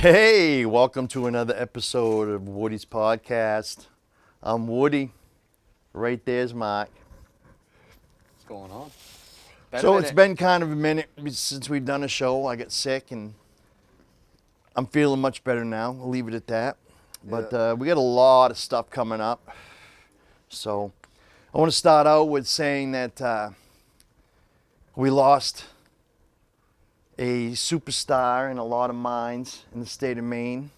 Hey, welcome to another episode of Woody's Podcast. I'm Woody. Right there's Mike. What's going on? So it's been kind of a minute since we've done a show. I got sick and I'm feeling much better now. We'll leave it at that. But we got a lot of stuff coming up. So I want to start out with saying that we lost a superstar in a lot of minds in the state of Maine.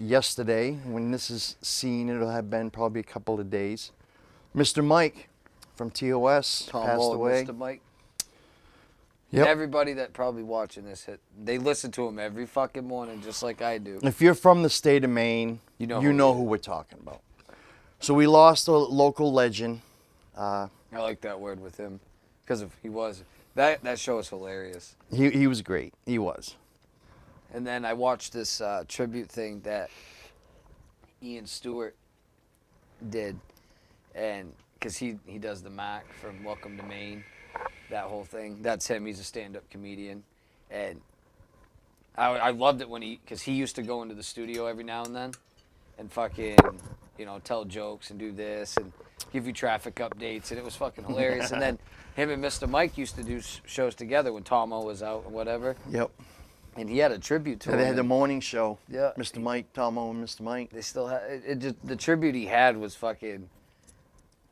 Yesterday, when this is seen, it'll have been probably a couple of days. Mr. Mike from TOS passed away. Mr. Mike. Yep. Everybody that probably watching this, they listen to him every fucking morning, just like I do. If you're from the state of Maine, you know who we're talking about. So we lost a local legend. I like that word with him, because he was. That show is hilarious. He was great. He was. And then I watched this tribute thing that Ian Stewart did, and because he does the Mac from Welcome to Maine, that whole thing. That's him. He's a stand-up comedian, and I loved it because he used to go into the studio every now and then, and fucking tell jokes and do this and give you traffic updates, and it was fucking hilarious. And then him and Mr. Mike used to do shows together when Tomo was out or whatever. Yep. And he had a tribute to him. They had the morning show. Yeah. Mr. Mike, Tomo, and Mr. Mike. They still had the tribute he had was fucking.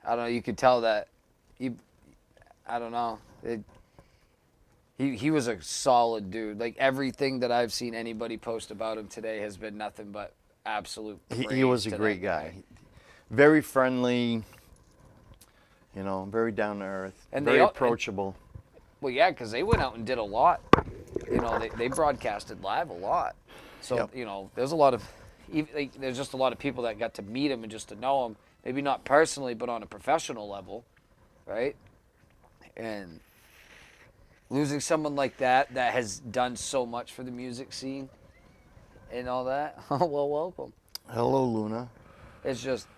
I don't know. You could tell that. I don't know. He was a solid dude. Like everything that I've seen anybody post about him today has been nothing but absolute. He was a great guy. Very friendly. Very down to earth. And very approachable. Well, yeah, because they went out and did a lot. They broadcasted live a lot. So, yep. There's a lot of, there's just a lot of people that got to meet him and just to know him. Maybe not personally, but on a professional level, right? And losing someone like that has done so much for the music scene and all that, well, welcome. Hello, Luna. It's just,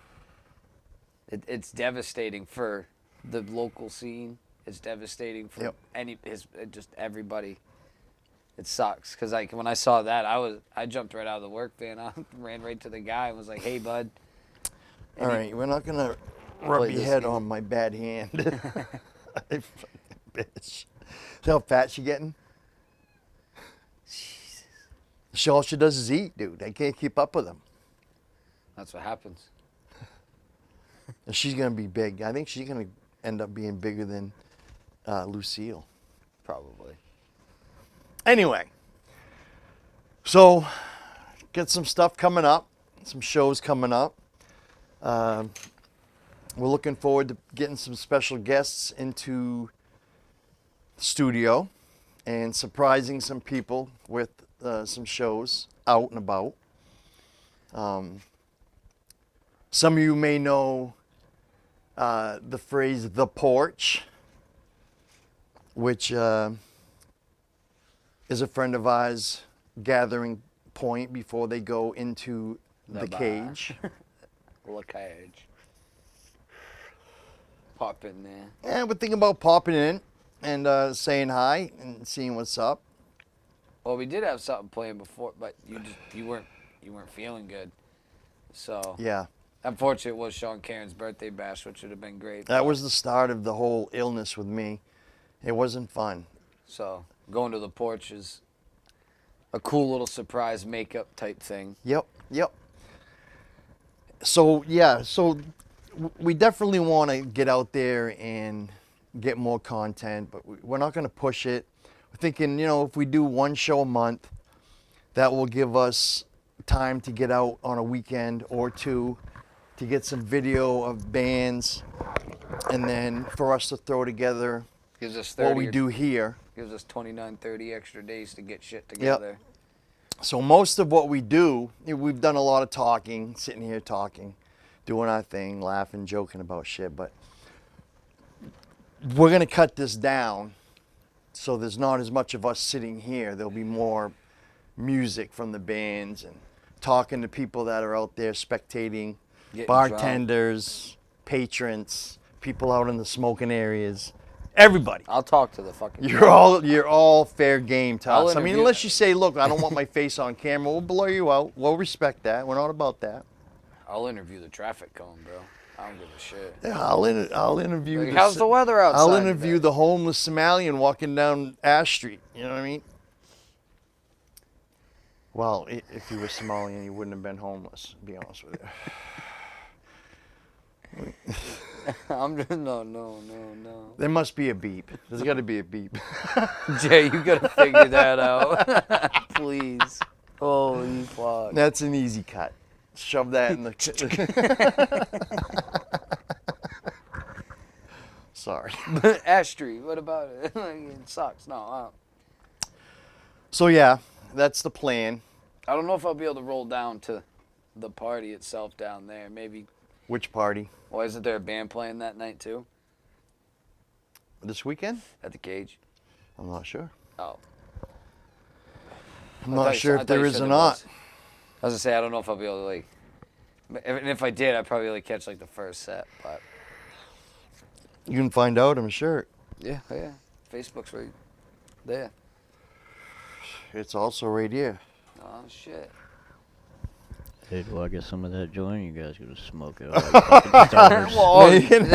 it's devastating for the local scene. It's devastating for just everybody. It sucks because when I saw that, I jumped right out of the work van. I ran right to the guy and was like, "Hey, bud." All right, we're not gonna rub your head on my bad hand. Bitch. See how fat she getting? Jesus. All she does is eat, dude. I can't keep up with him. That's what happens. She's gonna be big. I think she's gonna end up being bigger than Lucille. Probably. Anyway, so get some stuff coming up, some shows coming up. We're looking forward to getting some special guests into the studio and surprising some people with some shows out and about. Some of you may know the phrase "the porch," which is a friend of ours' gathering point before they go into the cage. The cage. Pop in there. Yeah, we're thinking about popping in and saying hi and seeing what's up. Well, we did have something planned before, but you weren't feeling good. So yeah. Unfortunately, it was Sean Karen's birthday bash, which would have been great. That was the start of the whole illness with me. It wasn't fun. So going to the porch is a cool little surprise makeup type thing. Yep. So we definitely want to get out there and get more content, but we're not going to push it. We're thinking, if we do one show a month, that will give us time to get out on a weekend or two to get some video of bands, and then for us to throw together gives us what we do here. Gives us 29, 30 extra days to get shit together. Yep. So most of what we do, we've done a lot of talking, sitting here talking, doing our thing, laughing, joking about shit, but we're going to cut this down so there's not as much of us sitting here. There'll be more music from the bands and talking to people that are out there spectating, bartenders, patrons, people out in the smoking areas, Everybody. I'll talk to the fucking. You're all fair game to I'll us. I mean, interview- unless you say, look, I don't want my face on camera, we'll blur you out. We'll respect that. We're not about that. I'll interview the traffic cone, bro. I don't give a shit. Yeah, I'll interview. Like, how's the weather outside? I'll interview today? the homeless Somalian walking down Ash Street. You know what I mean? Well, if you were Somalian, you wouldn't have been homeless. To be honest with you. I'm just no. There must be a beep. There's got to be a beep. Jay, you gotta figure that out, please. Holy fuck. That's an easy cut. Shove that in the. Sorry. Ash Street, what about it? It sucks. No, So yeah, that's the plan. I don't know if I'll be able to roll down to the party itself down there. Maybe. Which party? Why isn't there a band playing that night too? This weekend? At the Cage? I'm not sure. Oh. I'm not sure if there is or not. I was gonna say I don't know if I'll be able to like. And if I did, I'd probably like catch like the first set, but. You can find out, I'm sure. Yeah. Facebook's right there. It's also right here. Oh shit. Hey, do I get some of that joint? You guys gonna smoke it? Like fucking starters? No, you can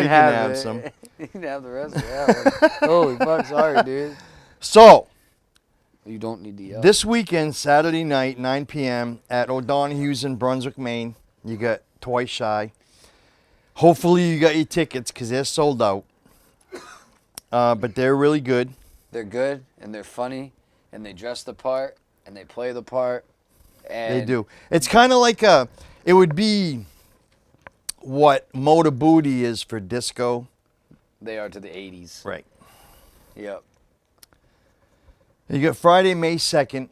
have some. You can have the rest of that one. Holy fuck, sorry, dude. So, You don't need to yell. this weekend, Saturday night, 9 p.m. at O'Donoghue's in Brunswick, Maine. You got Twice Shy. Hopefully you got your tickets because they're sold out. But they're really good. They're good, and they're funny, and they dress the part, and they play the part. And They do. It's kind of like it would be what Motor Booty is for disco. They are to the 80s. Right. Yep. You got Friday, May 2nd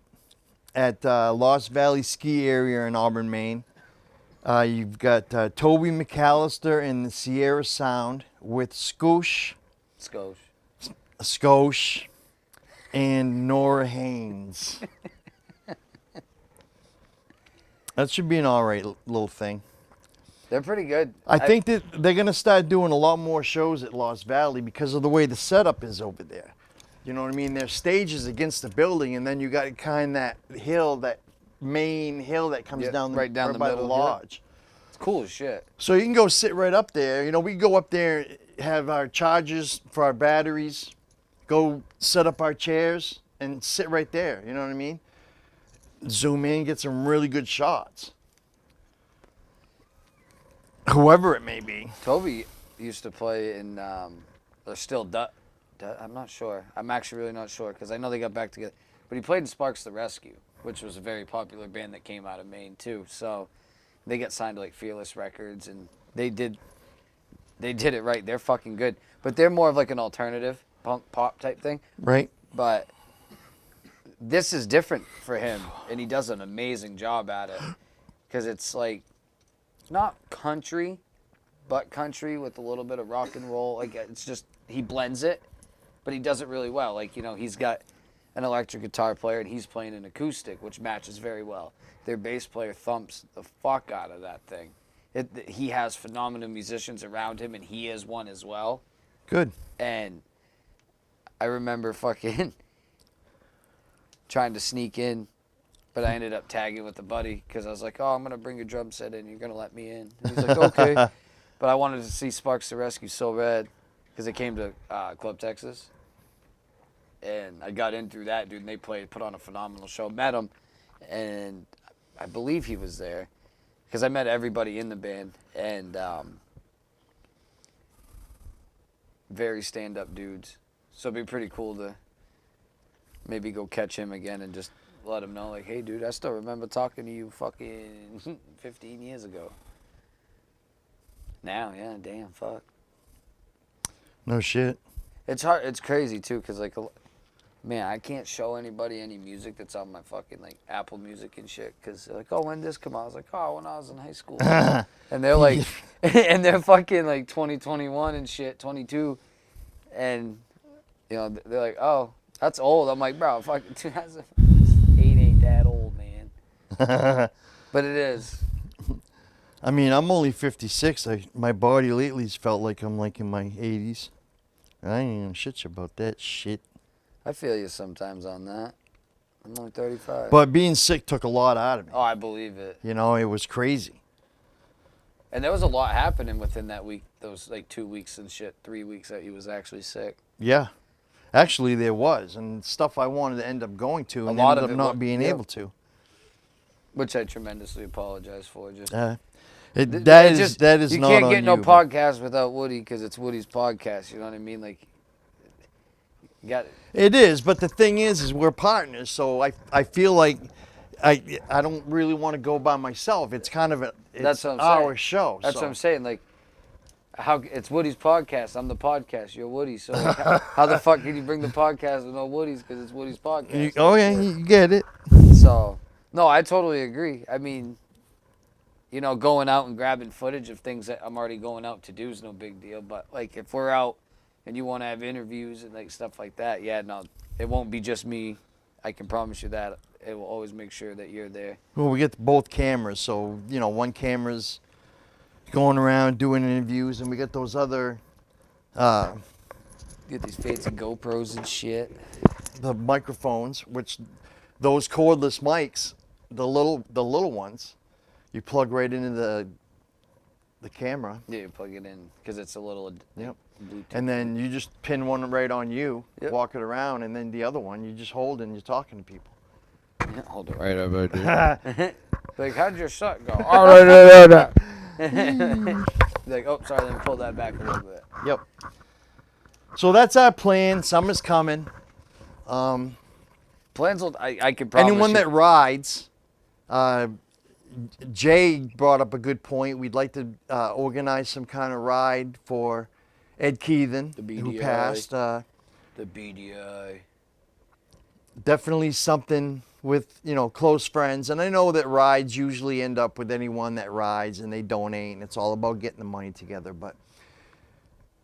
at Lost Valley Ski Area in Auburn, Maine. You've got Toby McAllister and the Sierra Sound with Scoosh, Skosh. and Nora Haynes. That should be an all right little thing. They're pretty good. I think that they're going to start doing a lot more shows at Lost Valley because of the way the setup is over there. You know what I mean? There's stages against the building, and then you got kind of that hill, that main hill that comes down right down the by middle, the yeah. lodge. It's cool as shit. So you can go sit right up there. You know, we can go up there, have our chargers for our batteries, go set up our chairs, and sit right there. You know what I mean? Zoom in, get some really good shots. Whoever it may be. Toby used to play in, or still does. I'm not sure. I'm actually really not sure because I know they got back together. But he played in Sparks the Rescue, which was a very popular band that came out of Maine too. So they got signed to like Fearless Records, and they did it right. They're fucking good. But they're more of like an alternative punk pop type thing. Right? But this is different for him, and he does an amazing job at it because it's like not country, but country with a little bit of rock and roll. Like it's just he blends it, but he does it really well. Like, you know, he's got an electric guitar player and he's playing an acoustic, which matches very well. Their bass player thumps the fuck out of that thing. He has phenomenal musicians around him, and he is one as well. Good. And I remember fucking trying to sneak in, but I ended up tagging with a buddy because I was like, oh, I'm going to bring a drum set in. You're going to let me in. And he's like, okay. But I wanted to see Sparks the Rescue so bad because they came to Club Texas. And I got in through that, dude, and they put on a phenomenal show. Met him, and I believe he was there because I met everybody in the band. And very stand-up dudes. So it'd be pretty cool to maybe go catch him again and just let him know, like, hey, dude, I still remember talking to you fucking 15 years ago. Now, yeah, damn, fuck. No shit. It's hard. It's crazy, too, because, like, man, I can't show anybody any music that's on my fucking, like, Apple Music and shit, because they're like, oh, when did this come out? I was like, oh, when I was in high school. And they're like, and they're fucking, like, 2021 and shit, 22. And, you know, they're like, oh, that's old. I'm like, bro, fucking 2008 ain't that old, man. But it is. I mean, I'm only 56. My body lately's felt like I'm like in my 80s. I ain't even shit you about that shit. I feel you sometimes on that. I'm only 35. But being sick took a lot out of me. Oh, I believe it. You know, it was crazy. And there was a lot happening within that week, those like 2 weeks and shit, 3 weeks that he was actually sick. Yeah. Actually, there was. And stuff I wanted to end up going to and lot ended of up it not wa- being yeah. able to. Which I tremendously apologize for. Just That It's is just- that is you not can't on get no you. podcast without Woody because it's Woody's podcast. You know what I mean? Like, you got It is, but the thing is we're partners, so I feel like I don't really want to go by myself. It's kind of it's That's what I'm our saying. show. That's so. what I'm saying. Like, how it's Woody's podcast. I'm the podcast. You're Woody. So like, how the fuck can you bring the podcast with no Woody's? Because it's Woody's podcast. Oh yeah, you get it. So no, I totally agree. I mean, you know, going out and grabbing footage of things that I'm already going out to do is no big deal. But like, if we're out and you want to have interviews and like stuff like that, yeah, no, it won't be just me. I can promise you that. It will always make sure that you're there. Well, we get both cameras, so you know, one camera's going around doing interviews, and we get those other Get these fancy GoPros and shit. the microphones, which those cordless mics, the little ones, you plug right into the camera. Yeah, you plug it in because it's a little Yep. Bluetooth. And then you just pin one right on you, Yep. walk it around, and then the other one you just hold and you're talking to people. Yeah, hold it right over there. Like, how'd your shot go? All right. Like, oh, sorry, let me pull that back a little bit. Yep. So that's our plan. Summer's coming. Plans will, I can promise Anyone you. that rides, Jay brought up a good point. We'd like to organize some kind of ride for Ed Keithan, The who BDI. passed. The BDI. Definitely something with, you know, close friends. And I know that rides usually end up with anyone that rides and they donate, and it's all about getting the money together. But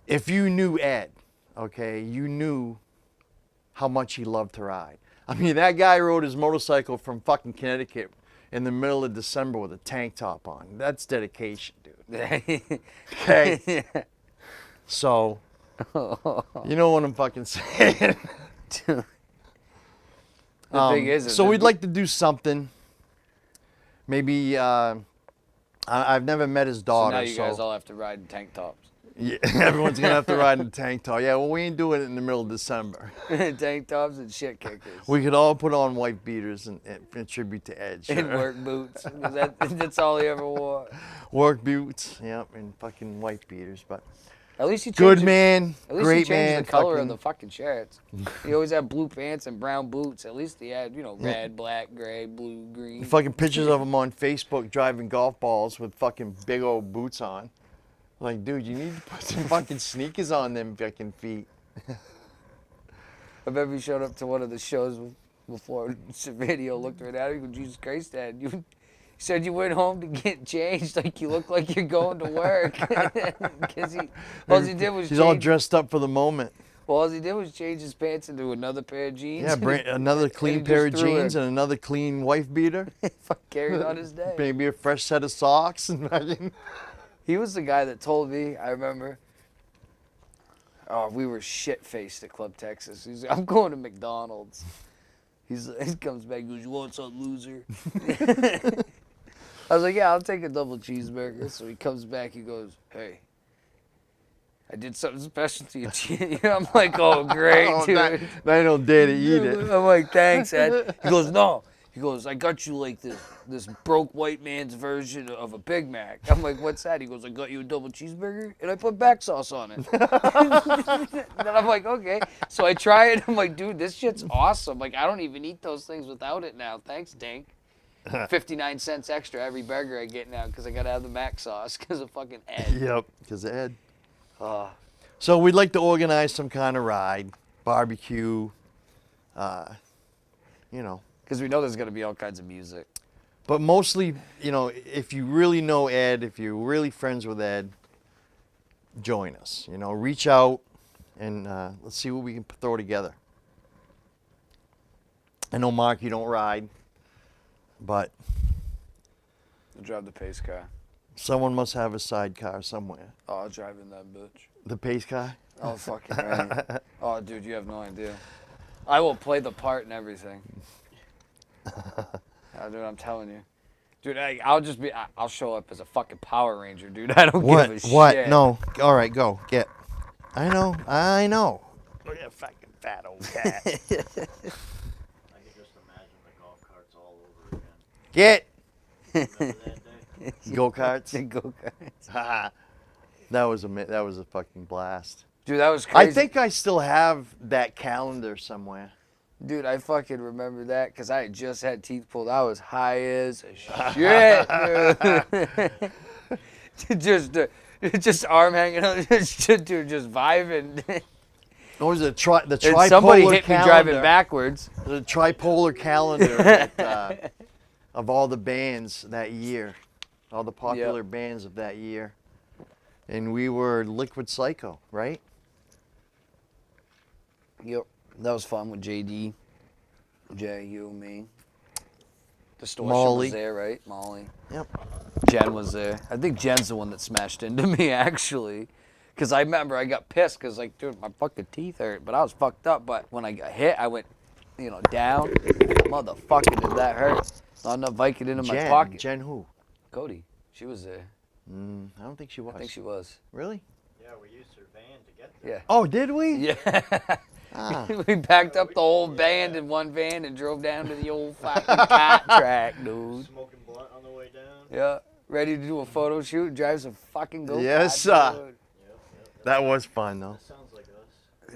if you knew Ed, okay, you knew how much he loved to ride. I mean, that guy rode his motorcycle from fucking Connecticut in the middle of December with a tank top on. That's dedication, dude. Okay? So, you know what I'm fucking saying. The thing is So we'd like to do something. Maybe, I've never met his So daughter, now you guys all have to ride in tank tops. yeah, everyone's gonna have to ride in a tank top. Yeah, well, we ain't doing it in the middle of December. Tank tops and shit kickers. We could all put on white beaters and tribute to Ed. And Sure. work boots. That's all he ever wore. Work boots, yep, and fucking white beaters. But At least he changed good the- man, At least great he changed man. the color fucking- of the fucking shirts. He always had blue pants and brown boots. At least he had, you know, red, black, gray, blue, green. fucking pictures of him on Facebook driving golf balls with fucking big old boots on. Like, dude, you need to put some fucking sneakers on them fucking feet. I remember he showed up to one of the shows before video looked right at him. He goes, Jesus Christ, Dad. You said you went home to get changed. Like, you look like you're going to work. Because all he did was He's all change. dressed up for the moment. Well, all he did was change his pants into another pair of jeans. Yeah, bring another And he clean just pair of threw jeans it. and another clean wife beater. Carried on his day. Maybe a fresh set of socks and fucking. He was the guy that told me, I remember, oh, we were shit-faced at Club Texas. He's like, I'm going to McDonald's. He comes back and goes, you want some, loser? I was like, yeah, I'll take a double cheeseburger. So he comes back, he goes, hey, I did something special to you. I'm like, oh, great, Oh, dude. they don't dare to eat it. I'm like, thanks, Ed. He goes, no. He goes, I got you like this broke white man's version of a Big Mac. I'm like, what's that? He goes, I got you a double cheeseburger and I put back sauce on it. And then I'm like, okay. So I try it. I'm like, dude, this shit's awesome. Like, I don't even eat those things without it now. Thanks, Dink. 59 cents extra every burger I get now because I got to have the Mac sauce because of fucking Ed. Yep, because Ed. Uh, So we'd like to organize some kind of ride, barbecue, you know. Because we know there's going to be all kinds of music. But mostly, you know, if you really know Ed, if you're really friends with Ed, join us. You know, reach out and let's see what we can throw together. I know, Mark, you don't ride, but I'll drive the pace car. Someone must have a sidecar somewhere. Oh, I'll drive in that bitch. The pace car? Oh, fucking right. Oh, dude, you have no idea. I will play the part and everything. Oh, dude, I'm telling you. Dude, I'll show up as a fucking Power Ranger, dude. I don't What? give a What? shit. No. All right, go. Get. I know. Look at that fucking fat old cat. I could just imagine the golf carts all over again. Get. Remember that day? Go-karts. Go-karts. That was a fucking blast. Dude, that was crazy. I think I still have that calendar somewhere. Dude, I fucking remember that because I had just had teeth pulled. I was high as shit, dude. just arm hanging out, dude, just vibing. What was it? The And tripolar somebody hit calendar. me driving backwards. The tripolar calendar that, of all the bands that year, all the popular bands of that year, and we were Liquid Psycho, right? Yep, that was fun with JD, Jay, you, me. Distortion Molly. was there, right? Molly. Yep. Jen was there. I think Jen's the one that smashed into me, actually. Because I remember I got pissed because, like, dude, my fucking teeth hurt. But I was fucked up. But when I got hit, I went, down. Motherfucker, did that hurt. Not enough Vicodin in my pocket. Jen who? Cody. She was there. I don't think she was. I think she was. Really? Yeah, we used her van to get there. Yeah. Oh, did we? Yeah. Ah. We packed up the whole band in one van and drove down to the old fucking cat track, dude. Smoking blunt on the way down. Yeah. Ready to do a photo shoot, drive some fucking go-kart. Yes, sir. dude. Yep. That was fun though. That sounds like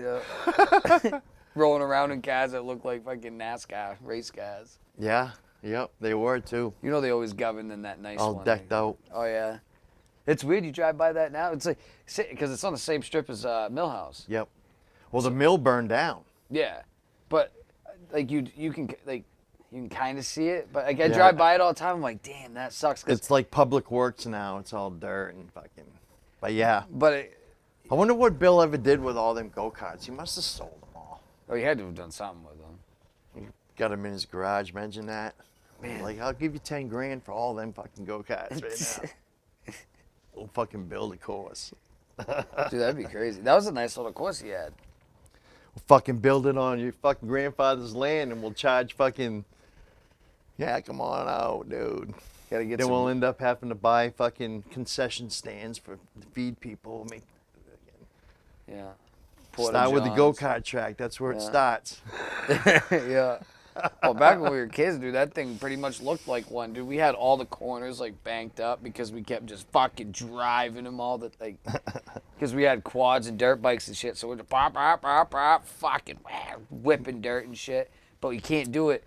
us. Yeah. Rolling around in cars that look like fucking NASCAR race cars. Yeah. Yep. They were too. You know they always govern in that nice All one. decked out. Oh yeah. It's weird you drive by that now. It's like because it's on the same strip as Millhouse. Yep. Well, the mill burned down. Yeah, but like you can kind of see it. But like I Yeah. drive by it all the time. I'm like, damn, that sucks. It's like public works now. It's all dirt and fucking. But yeah. But I wonder what Bill ever did with all them go-karts. He must have sold them all. he had to have done something with them. He got them in his garage. Mention that. Man. Like, I'll give you 10 grand for all them fucking go-karts right now. We'll fucking build a course. Dude, that'd be crazy. That was a nice little course he had. We'll fucking build it on your fucking grandfather's land and we'll charge fucking. Yeah, come on out, dude. Gotta get Then some. we'll end up having to buy fucking concession stands to feed people. Make, Yeah. start with the John's. go-kart track. That's where it Yeah. starts. Yeah. Well, back when we were kids, dude, that thing pretty much looked like one, dude. We had all the corners like banked up because we kept just fucking driving them all the like, because we had quads and dirt bikes and shit. So we're just pop, fucking whipping dirt and shit. But we can't do it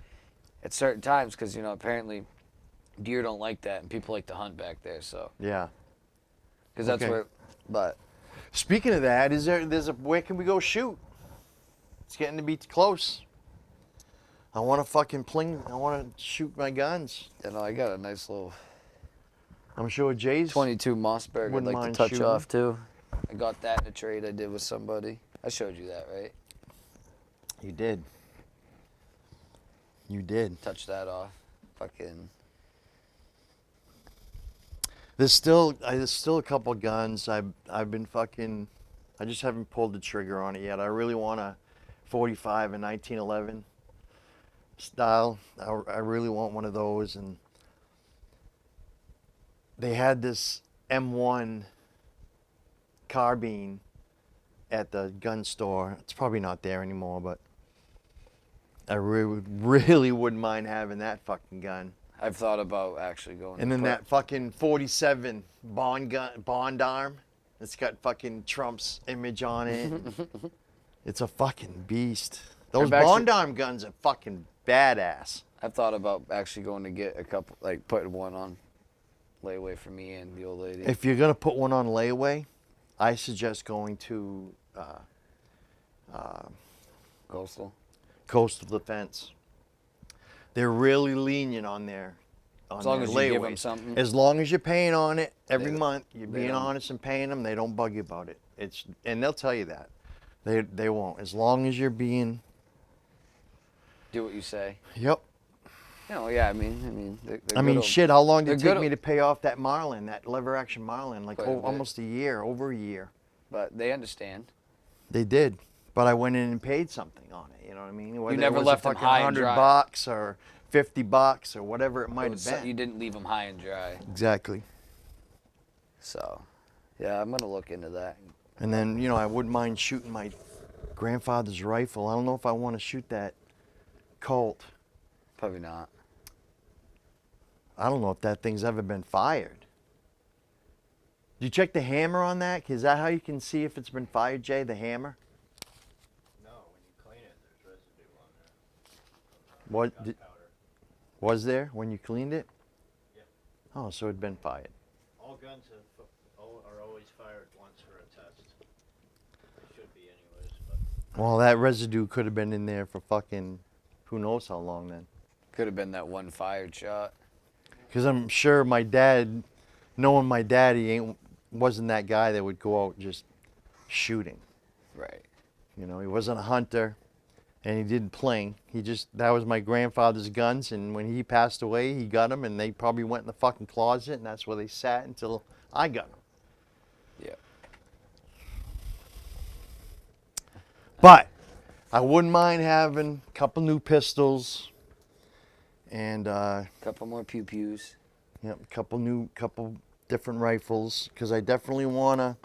at certain times because apparently deer don't like that and people like to hunt back there. So Yeah. because that's Okay. where, but Speaking of that, where can we go shoot? It's getting to be close. I want to fucking I want to shoot my guns. I got a nice little I'm sure Jay's. 22 Mossberg I'd Wouldn't like to mind touch shooting. off too. I got that in a trade I did with somebody. I showed you that, right? You did. You did. Touch that off. Fucking. There's still a couple guns. I've been fucking. I just haven't pulled the trigger on it yet. I really want a 45 and 1911 style. I really want one of those. And they had this M1 carbine at the gun store. It's probably not there anymore, but I really wouldn't mind having that fucking gun. I've thought about actually going. And to then put- that fucking 47 Bond arm. It's got fucking Trump's image on it. It's a fucking beast. Those I've actually- Bond arm guns are fucking badass. I've thought about actually going to get a couple, like putting one on layaway for me and the old lady. If you're gonna put one on layaway, I suggest going to Coastal. Coastal Defense. They're really lenient on their As long their as you give layaways. them something. As long as you're paying on it every They- month, you're they being don't- honest and paying them, they don't bug you about it. And they'll tell you that. They won't. As long as you're being. Do what you say. Yep. No, yeah, I mean, they're I mean, good shit, how long did it they're take good me to pay off that Marlin, that lever action Marlin? Like Quite a bit. almost a year, over a year. but they understand. They did, but I went in and paid something on it. You know what I mean? Whether never it was left a them fucking high and dry. $100 or $50 or whatever it might have So been. you didn't leave them high and dry. Exactly. So, yeah, I'm gonna look into that. And then, you know, I wouldn't mind shooting my grandfather's rifle. I don't know if I want to shoot that Colt. Probably not. I don't know if that thing's ever been fired. Did you check the hammer on that? Is that how you can see if it's been fired, Jay, the hammer? No, when you clean it, there's residue on there. What did, Gunpowder. was there when you cleaned it? Yeah. Oh, so it'd been fired. All guns are always fired once for a test. They should be anyways, but Well, that residue could have been in there for fucking who knows how long then. Could have been that one fired shot. Because I'm sure my dad, knowing my dad, wasn't that guy that would go out just shooting. Right. You know, he wasn't a hunter, and he didn't pling. That was my grandfather's guns, and when he passed away, he got them, and they probably went in the fucking closet, and that's where they sat until I got them. Yeah. But I wouldn't mind having a couple new pistols, and Couple more pew pews. yep, couple different rifles, because I definitely want a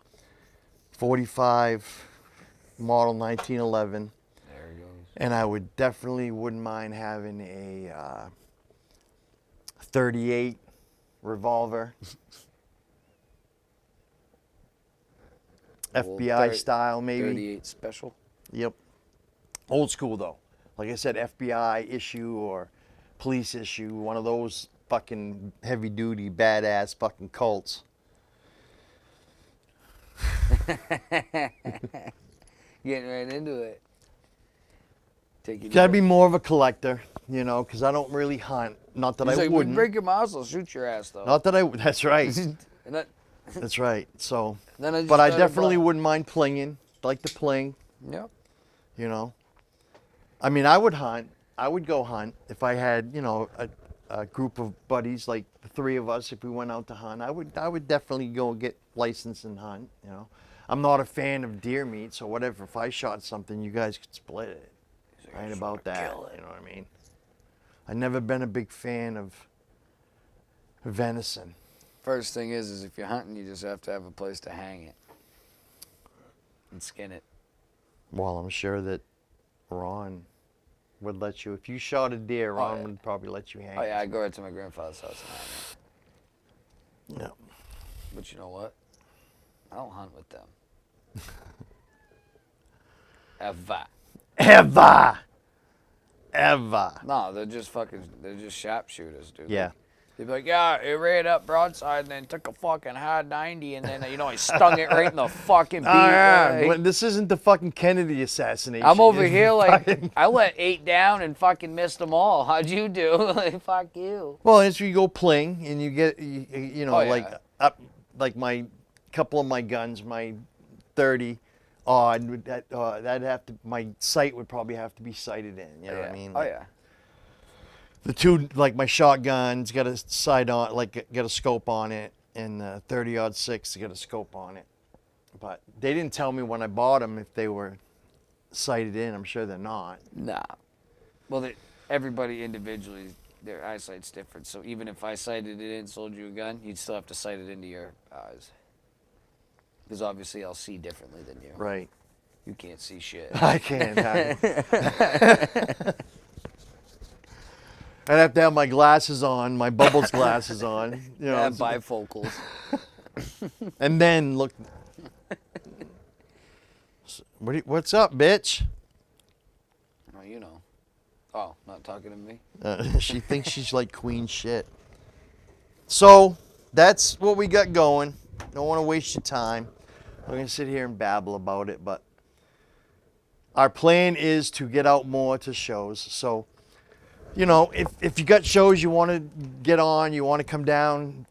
45 model 1911. There it goes. And I wouldn't mind having a 38 revolver, Old FBI style maybe. 38 special. Yep. Old school though. Like I said, FBI issue or police issue, one of those fucking heavy duty badass fucking Colts. Getting right into it. Take your Gotta be more of a collector, you know, because I don't really hunt. Not that He's I like, wouldn't. break your mouse, I'll shoot your ass though. Not that I. That's right. and that, That's right. So, then I just but I started definitely buying- wouldn't mind plinging. Like to pling, Yep. you know. I mean, I would hunt. I would go hunt if I had, you know, a group of buddies, like the three of us. If we went out to hunt, I would definitely go get licensed and hunt. You know, I'm not a fan of deer meat, so whatever. If I shot something, you guys could split it. I ain't about that. kill it. You know what I mean? I've never been a big fan of venison. First thing is if you're hunting, you just have to have a place to hang it and skin it. Well, I'm sure that Ron would let you. If you shot a deer, Ron yeah. would probably let you hang Oh it. yeah, I go right to my grandfather's house and hang it. Yeah. But you know what? I don't hunt with them. Ever. Ever. No, they're just sharpshooters, dude. Yeah. They'd be like, yeah, it ran up broadside and then took a fucking hard 90 and then, I stung it right in the fucking beak. Oh, yeah. Like, Well, this isn't the fucking Kennedy assassination. I'm over It's here like, fucking- I let 8 down and fucking missed them all. How'd you do? Like, fuck you. Well, as you go pling and you get, you know, Oh, yeah. like up, like my couple of my guns, my 30 odd, that'd have to, my sight would probably have to be sighted in. You know what I mean? Oh, Like, yeah. The two, like my shotgun's got a sight on, like got a scope on it, and the 30-06 got a scope on it. But they didn't tell me when I bought them if they were sighted in. I'm sure they're not. Nah. Well, everybody individually, their eyesight's different. So even if I sighted it in and sold you a gun, you'd still have to sight it into your eyes. Because obviously I'll see differently than you. Right. You can't see shit. I can't. I'd have to have my glasses on, my Bubbles glasses on. You know, Yeah, bifocals. and then look. What's up, bitch? Oh, you know. Oh, not talking to me? She thinks she's like queen shit. So that's what we got going. Don't want to waste your time. We're gonna sit here and babble about it, but our plan is to get out more to shows. So, you know, if you got shows you want to get on, you want to come down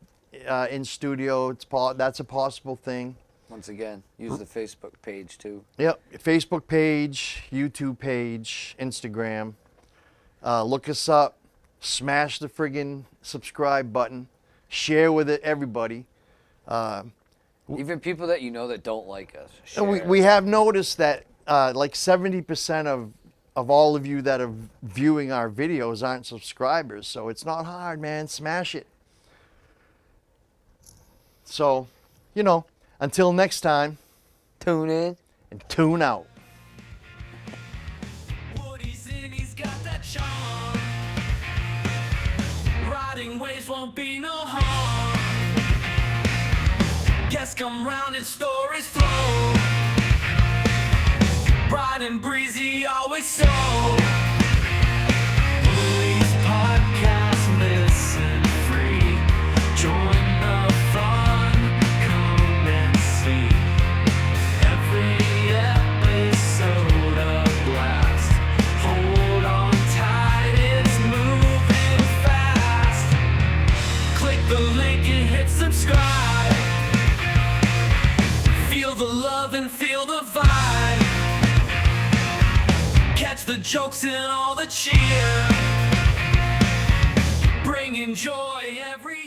in studio, that's a possible thing. Once again, use the Facebook page too. Yep, Facebook page, YouTube page, Instagram. Look us up. smash the friggin' subscribe button, share with it everybody. Even people that you know that don't like us. And Share. we have noticed that like 70% of all of you that are viewing our videos aren't subscribers, so it's not hard, man. Smash it. So, you know, until next time, Tune in. and tune out. Woody's in, he's got that charm. Riding waves won't be no harm. Guests come round and stories flow. Bright and breezy, always so. Woody's podcast, listen free. Join the fun, come and see. Every episode a blast. Hold on tight, it's moving fast. Click the link and hit subscribe. Feel the love and feel the vibe. Catch the jokes and all the cheer. Bringing joy every